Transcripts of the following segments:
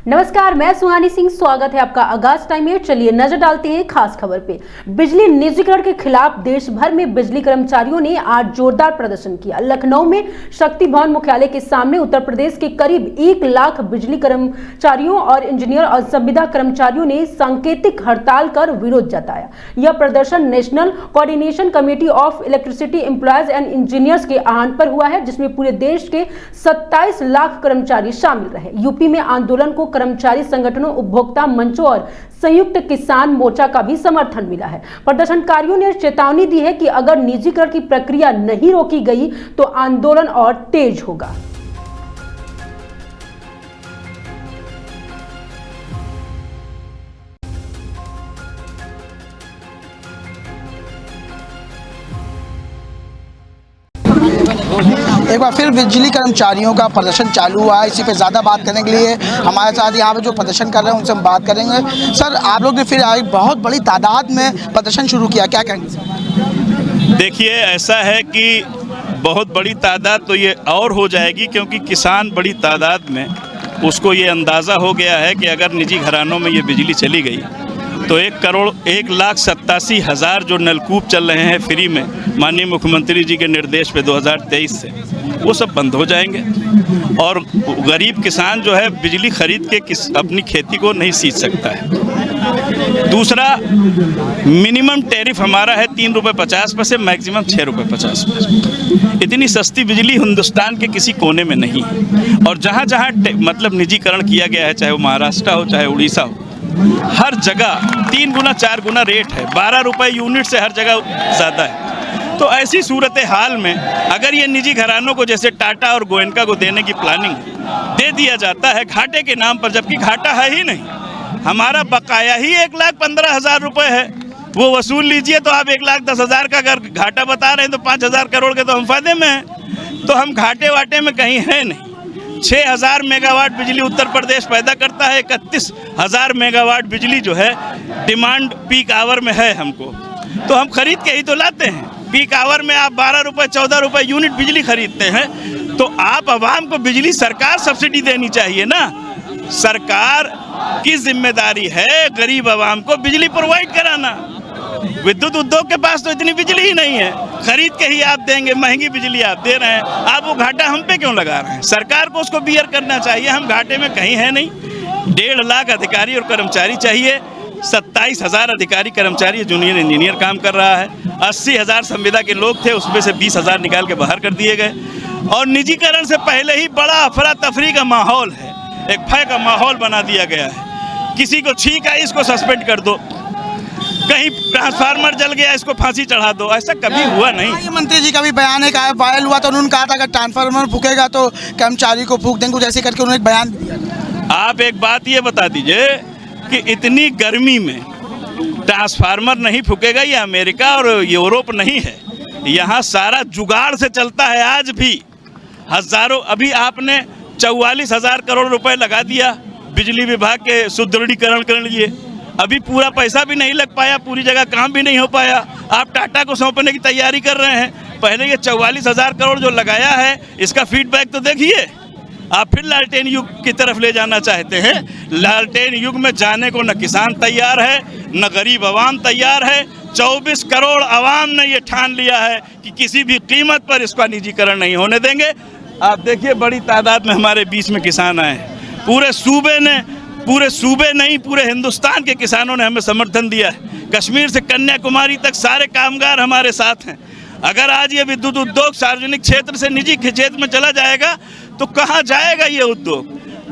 नमस्कार, मैं सुहानी सिंह। स्वागत है आपका आगाज टाइम में। चलिए नजर डालते हैं खास खबर पे। बिजली निजीकरण के खिलाफ देश भर में बिजली कर्मचारियों ने आज जोरदार प्रदर्शन किया। लखनऊ में शक्ति भवन मुख्यालय के सामने उत्तर प्रदेश के करीब 1 लाख बिजली कर्मचारियों और इंजीनियर और संविदा कर्मचारियों ने सांकेतिक हड़ताल कर विरोध जताया। यह प्रदर्शन national coordination committee of electricity employees and engineers के आह्वान पर हुआ है, जिसमें पूरे देश के 27 लाख कर्मचारी शामिल रहे। यूपी में आंदोलन को कर्मचारी संगठनों, उपभोक्ता मंचों और संयुक्त किसान मोर्चा का भी समर्थन मिला है। प्रदर्शनकारियों ने चेतावनी दी है कि अगर निजीकरण की प्रक्रिया नहीं रोकी गई तो आंदोलन और तेज होगा। एक बार फिर बिजली कर्मचारियों का प्रदर्शन चालू हुआ है। इसी पे ज़्यादा बात करने के लिए हमारे साथ यहाँ पे जो प्रदर्शन कर रहे हैं उनसे हम बात करेंगे। सर, आप लोग ने फिर एक बहुत बड़ी तादाद में प्रदर्शन शुरू किया, क्या कहेंगे? देखिए, ऐसा है कि बहुत बड़ी तादाद तो ये और हो जाएगी, क्योंकि किसान बड़ी तादाद में उसको ये अंदाज़ा हो गया है कि अगर निजी घरानों में ये बिजली चली गई तो 1,87,000 जो नलकूप चल रहे हैं फ्री में माननीय मुख्यमंत्री जी के निर्देश पे 2023 से, वो सब बंद हो जाएंगे और गरीब किसान जो है बिजली खरीद के अपनी खेती को नहीं सींच सकता है। दूसरा, मिनिमम टैरिफ हमारा है 3 रुपये 50 पैसे, मैक्सिमम 6 रुपये 50 पैसे। इतनी सस्ती बिजली हिंदुस्तान के किसी कोने में नहीं है। और जहाँ जहाँ मतलब निजीकरण किया गया है, चाहे वो महाराष्ट्र हो चाहे उड़ीसा हो, हर जगह 3 गुना 4 गुना रेट है। 12 रुपये यूनिट से हर जगह ज़्यादा है। तो ऐसी सूरत हाल में अगर ये निजी घरानों को जैसे टाटा और गोयनका को देने की प्लानिंग दे दिया जाता है घाटे के नाम पर, जबकि घाटा है ही नहीं। हमारा बकाया ही 1,15,000 रुपये है, वो वसूल लीजिए तो आप 1,10,000 का अगर घाटा बता रहे हैं तो 5,000 करोड़ के तो हम फायदे में हैं। तो हम घाटे वाटे में कहीं है नहीं। 6,000 मेगावाट बिजली उत्तर प्रदेश पैदा करता है। 31,000 मेगावाट बिजली जो है डिमांड पीक आवर में है हमको, तो हम खरीद के ही तो लाते हैं। पीक आवर में आप 12 रुपये 14 रुपये यूनिट बिजली खरीदते हैं, तो आप आवाम को बिजली सरकार सब्सिडी देनी चाहिए ना। सरकार की जिम्मेदारी है गरीब आवाम को बिजली प्रोवाइड कराना। विद्युत उद्योग के पास तो इतनी बिजली ही नहीं है, खरीद के ही आप देंगे, महंगी बिजली आप दे रहे हैं। आप वो घाटा हम पे क्यों लगा रहे हैं? सरकार को उसको बियर करना चाहिए। हम घाटे में कहीं है नहीं। 1.5 लाख अधिकारी और कर्मचारी चाहिए। 27,000 अधिकारी कर्मचारी जूनियर इंजीनियर काम कर रहा है। 80,000 संविदा के लोग थे, उसमें से 20,000 निकाल के बाहर कर दिए गए। और निजीकरण से पहले ही बड़ा अफरा तफरी का माहौल है, एक भय का माहौल बना दिया गया है। किसी को छींक आई, इसको सस्पेंड कर दो, कहीं ट्रांसफार्मर जल गया, इसको फांसी चढ़ा दो। ऐसा कभी हुआ नहीं। मंत्री जी का भी बयान है, वायरल हुआ तो उन्होंने कहा था अगर ट्रांसफार्मर फूकेगा तो कर्मचारी को फूक देंगे, जैसे करके उन्होंने एक बयान दिया। आप एक बात ये बता दीजिए कि इतनी गर्मी में ट्रांसफार्मर नहीं फूकेगा, ये अमेरिका और यूरोप नहीं है। यहाँ सारा जुगाड़ से चलता है आज भी। हजारों, अभी आपने 44,000 करोड़ रुपए लगा दिया बिजली विभाग के सुदृढ़ीकरण के लिए। अभी पूरा पैसा भी नहीं लग पाया, पूरी जगह काम भी नहीं हो पाया। आप टाटा को सौंपने की तैयारी कर रहे हैं। पहले ये 44,000 करोड़ जो लगाया है, इसका फीडबैक तो देखिए। आप फिर लालटेन युग की तरफ ले जाना चाहते हैं। लालटेन युग में जाने को न किसान तैयार है, न गरीब आवाम तैयार है। 24 करोड़ आवाम ने ये ठान लिया है कि किसी भी कीमत पर इसका निजीकरण नहीं होने देंगे। आप देखिए, बड़ी तादाद में हमारे बीच में किसान आए हैं। पूरे सूबे नहीं, पूरे हिंदुस्तान के किसानों ने हमें समर्थन दिया है। कश्मीर से कन्याकुमारी तक सारे कामगार हमारे साथ हैं। अगर आज ये विद्युत उद्योग सार्वजनिक क्षेत्र से निजी क्षेत्र में चला जाएगा तो कहाँ जाएगा ये उद्योग?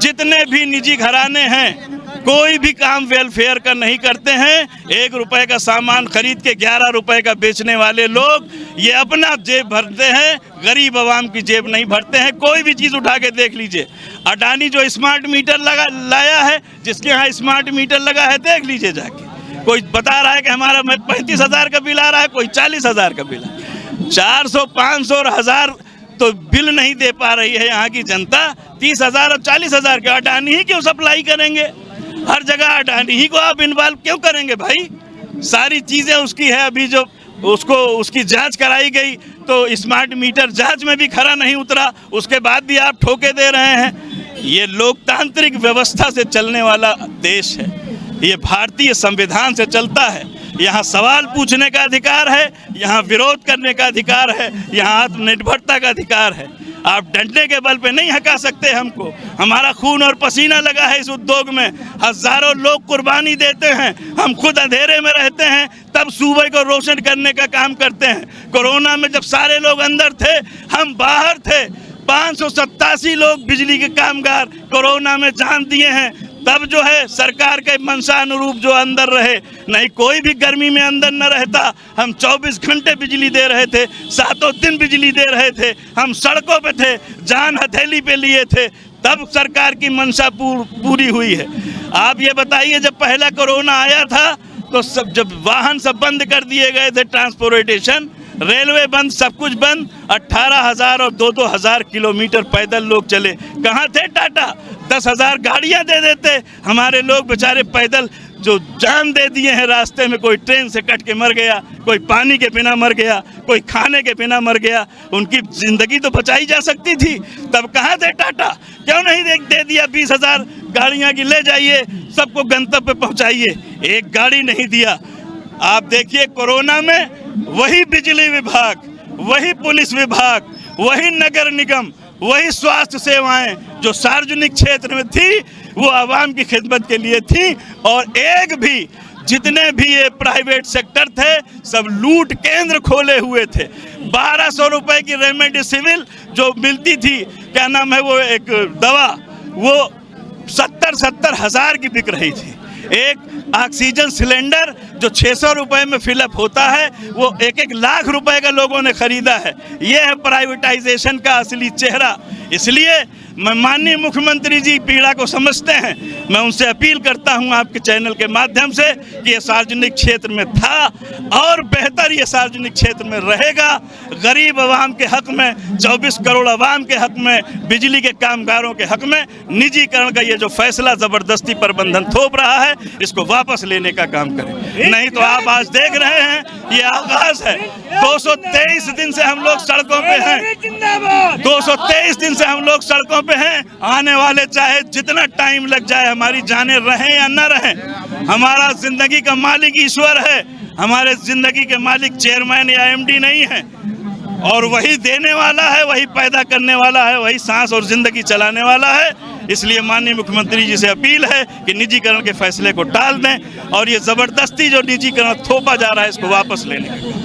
जितने भी निजी घराने हैं, कोई भी काम वेलफेयर का नहीं करते हैं। 1 रुपए का सामान खरीद के 11 रुपए का बेचने वाले लोग ये अपना जेब भरते हैं, गरीब आवाम की जेब नहीं भरते हैं। कोई भी चीज़ उठा के देख लीजिए। अडानी जो स्मार्ट मीटर लाया है, जिसके यहाँ स्मार्ट मीटर लगा है, देख लीजिए जाके। कोई बता रहा है कि हमारा 35,000 का बिल आ रहा है, कोई 40,000 का बिल है। 400, 500 और 1000 तो बिल नहीं दे पा रही है यहाँ की जनता। 30,000 और 40,000 के अडानी ही क्यों सप्लाई करेंगे? हर जगह अडानी ही को आप इन्वॉल्व क्यों करेंगे भाई? सारी चीज़ें उसकी है। अभी जो उसको उसकी जांच कराई गई तो स्मार्ट मीटर जांच में भी खरा नहीं उतरा, उसके बाद भी आप ठोके दे रहे हैं। ये लोकतांत्रिक व्यवस्था से चलने वाला देश है, ये भारतीय संविधान से चलता है। यहाँ सवाल पूछने का अधिकार है, यहाँ विरोध करने का अधिकार है, यहाँ आत्मनिर्भरता का अधिकार है। आप डंडे के बल पे नहीं हका सकते हमको। हमारा खून और पसीना लगा है इस उद्योग में, हजारों लोग कुर्बानी देते हैं, हम खुद अंधेरे में रहते हैं तब सूबे को रोशन करने का काम करते हैं। कोरोना में जब सारे लोग अंदर थे, हम बाहर थे, 587 लोग बिजली के कामगार कोरोना में जान दिए हैं। तब जो है सरकार के मंशा अनुरूप जो अंदर रहे, नहीं कोई भी गर्मी में अंदर न रहता। हम 24 घंटे बिजली दे रहे थे, 7 दिन बिजली दे रहे थे, हम सड़कों पे थे, जान हथेली पे लिए थे, तब सरकार की मंशा पूरी हुई है। आप ये बताइए, जब पहला कोरोना आया था तो सब जब वाहन सब बंद कर दिए गए थे, ट्रांसपोर्टेशन, रेलवे बंद, सब कुछ बंद, 18,000 और 2,000 किलोमीटर पैदल लोग चले। कहाँ थे टाटा? 10,000 गाड़ियाँ दे देते, हमारे लोग बेचारे पैदल जो जान दे दिए हैं रास्ते में। कोई ट्रेन से कट के मर गया, कोई पानी के बिना मर गया, कोई खाने के बिना मर गया। उनकी ज़िंदगी तो बचाई जा सकती थी, तब कहाँ थे टाटा? क्यों नहीं दे दिया 20,000 गाड़ियाँ की, ले जाइए सबको गंतव्य पे पहुँचाइए? एक गाड़ी नहीं दिया। आप देखिए कोरोना में वही बिजली विभाग, वही पुलिस विभाग, वही नगर निगम, वही स्वास्थ्य सेवाएं जो सार्वजनिक क्षेत्र में थी वो आवाम की खिदमत के लिए थी। और एक भी जितने भी ये प्राइवेट सेक्टर थे सब लूट केंद्र खोले हुए थे। 1200 रुपए की रेमडेसिविर जो मिलती थी, क्या नाम है वो एक दवा, वो 70-70 हज़ार की बिक रही थी। एक ऑक्सीजन सिलेंडर जो 600 रुपए में फिलअप होता है वो 1-1 लाख रुपए का लोगों ने खरीदा है। ये है प्राइवेटाइजेशन का असली चेहरा। इसलिए मैं माननीय मुख्यमंत्री जी पीड़ा को समझते हैं, मैं उनसे अपील करता हूं आपके चैनल के माध्यम से कि ये सार्वजनिक क्षेत्र में था और बेहतर ये सार्वजनिक क्षेत्र में रहेगा। गरीब आवाम के हक में, 24 करोड़ आवाम के हक में, बिजली के कामगारों के हक में निजीकरण का ये जो फैसला ज़बरदस्ती प्रबंधन थोप रहा है, इसको वापस लेने का काम करें। नहीं तो आप आज देख रहे हैं ये आगाज है। 223 दिन से हम लोग सड़कों पे हैं, 223 दिन से हम लोग सड़कों पे हैं। आने वाले चाहे जितना टाइम लग जाए, हमारी जानें रहें या न रहें, हमारा जिंदगी का मालिक ईश्वर है। हमारे जिंदगी के मालिक चेयरमैन या एमडी नहीं है, और वही देने वाला है, वही पैदा करने वाला है, वही सांस और जिंदगी चलाने वाला है। इसलिए माननीय मुख्यमंत्री जी से अपील है कि निजीकरण के फैसले को टाल दें और ये ज़बरदस्ती जो निजीकरण थोपा जा रहा है इसको वापस लेने।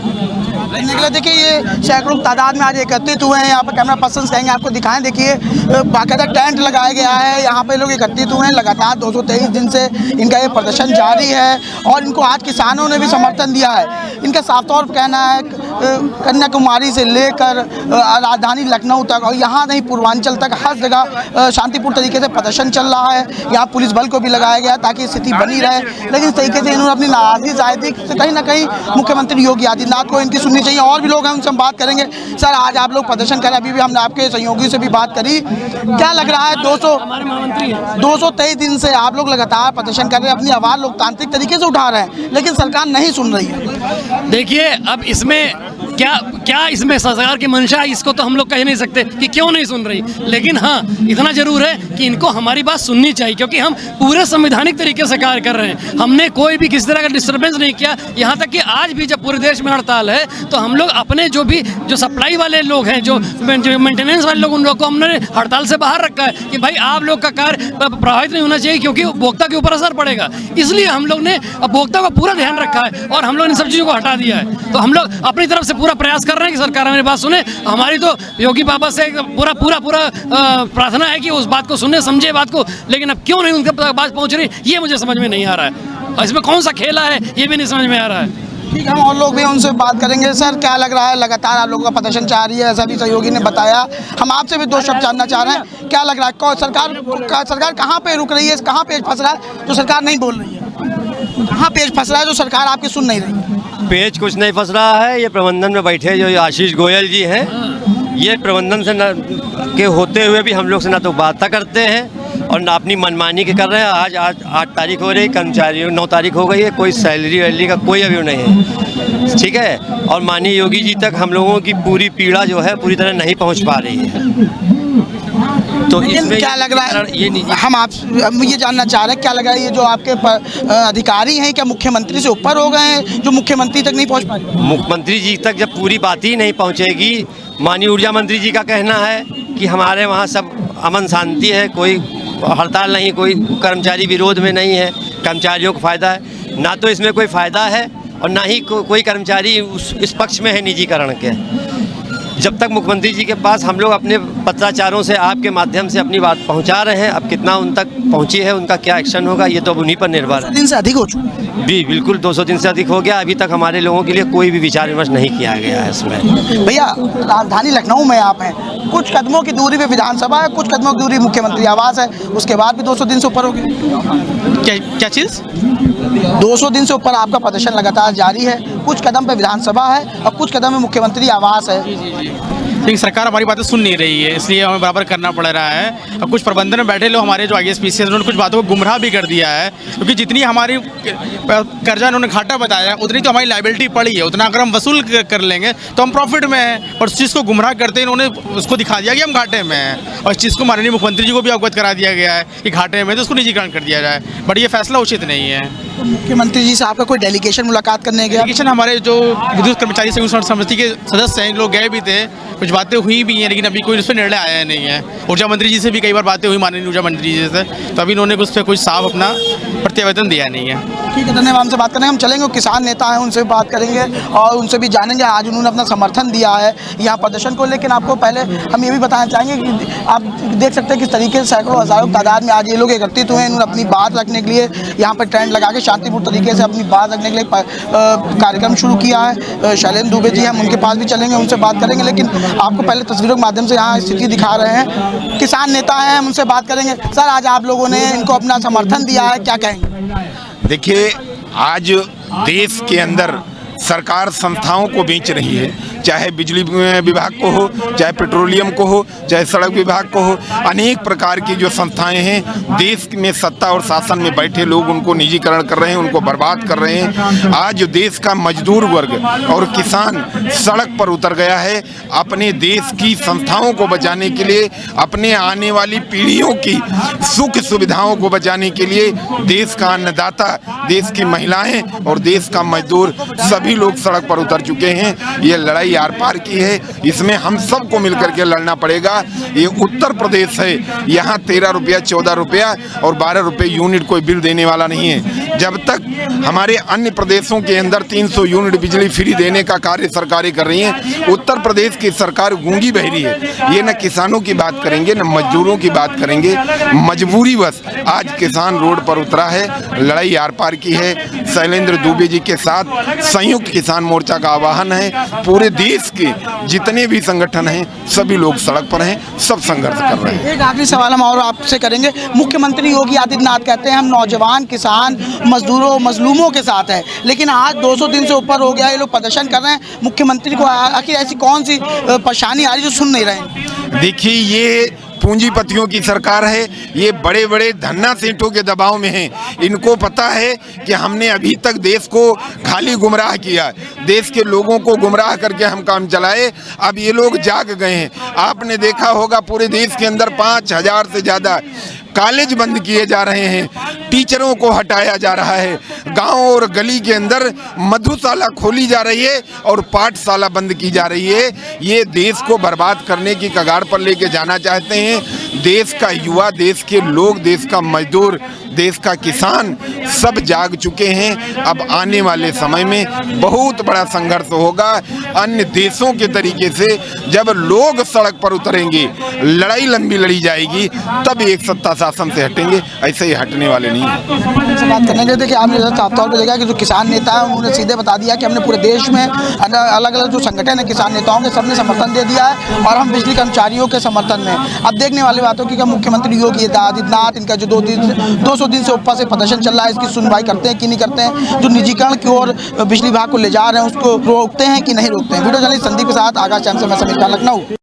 देखिए ये सैकड़ों तादाद में आज एकत्रित हुए हैं। यहाँ पर कैमरा पर्सन कहेंगे आपको दिखाएं। देखिए बाकायदा टेंट लगाया गया है, यहाँ पे लोग एकत्रित हुए हैं। लगातार 223 दिन से इनका ये प्रदर्शन जारी है और इनको आज किसानों ने भी समर्थन दिया है। इनका साफ तौर पर कहना है कन्याकुमारी से लेकर राजधानी लखनऊ तक और यहाँ नहीं पूर्वांचल तक हर जगह शांतिपूर्ण तरीके से प्रदर्शन चल रहा है। यहाँ पुलिस बल को भी लगाया गया ताकि स्थिति बनी रहे, लेकिन इस तरीके से इन्होंने अपनी नाराजगी जाहिर की। कहीं ना कहीं मुख्यमंत्री योगी आदित्यनाथ को इनकी सुननी चाहिए। और भी लोग हैं, उनसे हम बात करेंगे। सर, आज आप लोग प्रदर्शन करें, अभी भी हमने आपके सहयोगी से भी बात करी, क्या लग रहा है? 223 दिन से आप लोग लगातार प्रदर्शन कर रहे हैं, अपनी आवाज़ लोकतांत्रिक तरीके से उठा रहे हैं, लेकिन सरकार नहीं सुन रही है। देखिए, अब इसमें क्या इसमें सरकार की मंशा है, इसको तो हम लोग कह नहीं सकते कि क्यों नहीं सुन रही, लेकिन हाँ इतना जरूर है कि इनको हमारी बात सुननी चाहिए, क्योंकि हम पूरे संवैधानिक तरीके से कार्य कर रहे हैं। हमने कोई भी किसी तरह का डिस्टर्बेंस नहीं किया। यहाँ तक कि आज भी जब पूरे देश में हड़ताल है तो हम लोग अपने जो सप्लाई वाले लोग हैं, जो मेंटेनेंस वाले लोग, उन लोग को हमने हड़ताल से बाहर रखा है कि भाई आप लोग का कार्य प्रभावित नहीं होना चाहिए, क्योंकि उपभोक्ता के ऊपर असर पड़ेगा। इसलिए हम लोग ने उपभोक्ता का पूरा ध्यान रखा है और हम लोग इन सब चीज़ों को हटा दिया है। तो हम लोग अपनी तरफ से पूरा प्रयास कर रहे हैं कि सरकार हमारी बात सुने। हमारी तो योगी बाबा से पूरा प्रार्थना है कि उस बात को सुने, समझे बात को, लेकिन अब क्यों नहीं उनके बात पहुंच रही, ये मुझे समझ में नहीं आ रहा है। और इसमें कौन सा खेला है ये भी नहीं समझ में आ रहा है। ठीक है, हम और लोग भी उनसे बात करेंगे। सर, क्या लग रहा है? लगातार आप लोगों का प्रदर्शन जारी है, ऐसा भी सहयोगी ने बताया। हम आपसे भी 2 शब्द जानना चाह रहे हैं, क्या लग रहा है सरकार कहाँ पे रुक रही है, कहाँ पेच फंस रहा है जो सरकार नहीं बोल रही है? कहाँ पेच फंस रहा है जो सरकार आपकी सुन नहीं रही है? पेच कुछ नहीं फंस रहा है। ये प्रबंधन में बैठे जो आशीष गोयल जी हैं, ये प्रबंधन से के होते हुए भी हम लोग से ना तो बात करते हैं और ना अपनी मनमानी के कर रहे हैं। आज 8 तारीख हो रही, कर्मचारियों 9 तारीख हो गई है, कोई सैलरी वैलरी का कोई अभी नहीं है। ठीक है, और माननीय योगी जी तक हम लोगों की पूरी पीड़ा जो है पूरी तरह नहीं पहुंच पा रही है। तो इसमें क्या लग रहा है, ये हम ये जानना चाह रहे हैं, क्या लग रहा है ये जो आपके अधिकारी हैं क्या मुख्यमंत्री से ऊपर हो गए हैं जो मुख्यमंत्री तक नहीं पहुंच पा रहे? मुख्यमंत्री जी तक जब पूरी बात ही नहीं पहुंचेगी, माननीय ऊर्जा मंत्री जी का कहना है कि हमारे वहाँ सब अमन शांति है, कोई हड़ताल नहीं, कोई कर्मचारी विरोध में नहीं है, कर्मचारियों को फ़ायदा है। ना तो इसमें कोई फ़ायदा है और ना ही कोई कर्मचारी इस पक्ष में है निजीकरण के। जब तक मुख्यमंत्री जी के पास हम लोग अपने पत्राचारों से आपके माध्यम से अपनी बात पहुंचा रहे हैं, अब कितना उन तक पहुंची है, उनका क्या एक्शन होगा, ये तो अब उन्हीं पर निर्भर है। दिन से अधिक हो चुका जी बिल्कुल, 200 दिन से अधिक हो गया। अभी तक हमारे लोगों के लिए कोई भी विचार विमर्श नहीं किया गया है इसमें। भैया, राजधानी लखनऊ में आप हैं, कुछ कदमों की दूरी पे विधानसभा है, कुछ कदमों की दूरी मुख्यमंत्री आवास है, उसके बाद भी 200 दिन से ऊपर हो गए। क्या चीज़? 200 दिन से ऊपर आपका प्रदर्शन लगातार जारी है, कुछ कदम पे विधानसभा है और कुछ कदम में मुख्यमंत्री आवास है। लेकिन सरकार हमारी बातें सुन नहीं रही है, इसलिए हमें बराबर करना पड़ रहा है। और कुछ प्रबंधन में बैठे लोग हमारे जो IAS उन्होंने कुछ बातों को गुमराह भी कर दिया है, क्योंकि जितनी हमारी कर्जा उन्होंने घाटा बताया उतनी तो हमारी लाइबिलिटी पड़ी है, उतना अगर हम वसूल कर लेंगे तो हम प्रॉफिट में हैं। और उस चीज़ को गुमराह करते इन्होंने उसको दिखा दिया कि हम घाटे में हैं, और इस चीज़ को माननीय मुख्यमंत्री जी को भी अवगत करा दिया गया है कि घाटे में तो उसको निजीकरण कर दिया जाए, बट ये फैसला उचित नहीं है। तो मुख्यमंत्री जी से आपका कोई डेलीगेशन मुलाकात करने गया? डेलीगेशन हमारे जो विद्युत कर्मचारी संयुक्त समिति के सदस्य हैं, लोग गए भी थे, कुछ बातें हुई भी हैं, लेकिन अभी कोई उस पर निर्णय आया नहीं है। ऊर्जा मंत्री जी से भी कई बार बातें हुई, माननीय ऊर्जा मंत्री जी से, तो अभी इन्होंने उस पर कोई साफ अपना प्रत्यावेदन दिया नहीं है। ठीक है, धन्यवाद। हमसे बात करेंगे, हम चलेंगे, किसान नेता हैं उनसे भी बात करेंगे और उनसे भी जानेंगे। आज उन्होंने अपना समर्थन दिया है यहाँ प्रदर्शन को, लेकिन आपको पहले हम ये भी बताना चाहेंगे कि आप देख सकते हैं किस तरीके से सैकड़ों हज़ारों तादाद में आज ये लोग एकत्रित हुए हैं। इन्होंने अपनी बात रखने के लिए यहाँ पर टेंट लगा के शांतिपूर्ण तरीके से अपनी बात रखने के लिए कार्यक्रम शुरू किया है। शैलेंद्र दुबे जी, हम उनके पास भी चलेंगे, उनसे बात करेंगे, लेकिन आपको पहले तस्वीरों के माध्यम से यहाँ स्थिति दिखा रहे हैं। किसान नेता हैं, हम उनसे बात करेंगे। सर, आज आप लोगों ने इनको अपना समर्थन दिया है, क्या कहेंगे? देखिए, आज देश के अंदर सरकार संस्थाओं को बेच रही है, चाहे बिजली विभाग को हो, चाहे पेट्रोलियम को हो, चाहे सड़क विभाग को हो। अनेक प्रकार की जो संस्थाएं हैं, देश में सत्ता और शासन में बैठे लोग उनको निजीकरण कर रहे हैं, उनको बर्बाद कर रहे हैं। आज देश का मजदूर वर्ग और किसान सड़क पर उतर गया है अपने देश की संस्थाओं को बचाने के लिए, अपने आने वाली पीढ़ियों की सुख सुविधाओं को बचाने के लिए। देश का अन्नदाता, देश की महिलाएं और देश का मजदूर सभी लोग सड़क पर उतर चुके हैं। ये लड़ाई आर पार की है, इसमें हम सबको मिलकर के लड़ना पड़ेगा। ये उत्तर प्रदेश है, यहाँ 13 रुपया, 14 रुपया और 12 रुपये यूनिट कोई बिल देने वाला नहीं है। जब तक हमारे अन्य प्रदेशों के अंदर 300 यूनिट बिजली फ्री देने का कार्य सरकारें कर रही हैं, उत्तर प्रदेश की सरकार गूंगी बहरी है। ये न किसानों की बात करेंगे, न मजदूरों की बात करेंगे। मजबूरी बस आज किसान रोड पर उतरा है, लड़ाई आर पार की है। शैलेंद्र दुबे जी के साथ संयुक्त किसान मोर्चा का आह्वान है। पूरे देश के जितने भी संगठन हैं सभी लोग सड़क पर हैं, सब संघर्ष कर रहे हैं। एक आखिरी सवाल हम और आपसे करेंगे। मुख्यमंत्री योगी आदित्यनाथ कहते हैं हम नौजवान, किसान, मजदूरों, मजलूमों के साथ है, लेकिन आज 200 दिन से ऊपर हो गया, ये लोग प्रदर्शन कर रहे हैं। मुख्यमंत्री को आखिर ऐसी कौन सी परेशानी आ रही जो सुन नहीं रहे? देखिए, ये पूंजीपतियों की सरकार है, ये बड़े बड़े धन्ना सेठों के दबाव में हैं। इनको पता है कि हमने अभी तक देश को खाली गुमराह किया, देश के लोगों को गुमराह करके हम काम चलाए। अब ये लोग जाग गए हैं। आपने देखा होगा पूरे देश के अंदर 5000 से ज़्यादा कॉलेज बंद किए जा रहे हैं, टीचरों को हटाया जा रहा है, गांव और गली के अंदर मधुशाला खोली जा रही है और पाठशाला बंद की जा रही है। ये देश को बर्बाद करने की कगार पर लेके जाना चाहते हैं। देश का युवा, देश के लोग, देश का मजदूर, देश का किसान सब जाग चुके हैं। अब आने वाले समय में बहुत बड़ा संघर्ष होगा। अन्य देशों के तरीके से जब लोग सड़क पर उतरेंगे, लड़ाई लंबी लड़ी जाएगी, तब एक सत्ता शासन से हटेंगे, ऐसे ही हटने वाले नहीं हैं। बात करने के देखिए, आपने साफ तौर पर देखा कि जो किसान नेता है उन्होंने सीधे बता दिया कि हमने पूरे देश में अलग अलग जो संगठन है किसान नेताओं के, सबने समर्थन दे दिया है और हम बिजली कर्मचारियों के समर्थन में। अब देखने वाली बातों की मुख्यमंत्री योगी आदित्यनाथ, इनका जो 200 दिन से ऊपर से प्रदर्शन चल रहा है, इसकी सुनवाई करते हैं कि नहीं करते हैं, जो निजीकरण की ओर बिजली विभाग को ले जा रहे हैं उसको रोकते हैं कि नहीं रोकते हैं। वीडियो जर्नलिस्ट संदीप के साथ आकाश चैनल से मैं समीर खान, लखनऊ।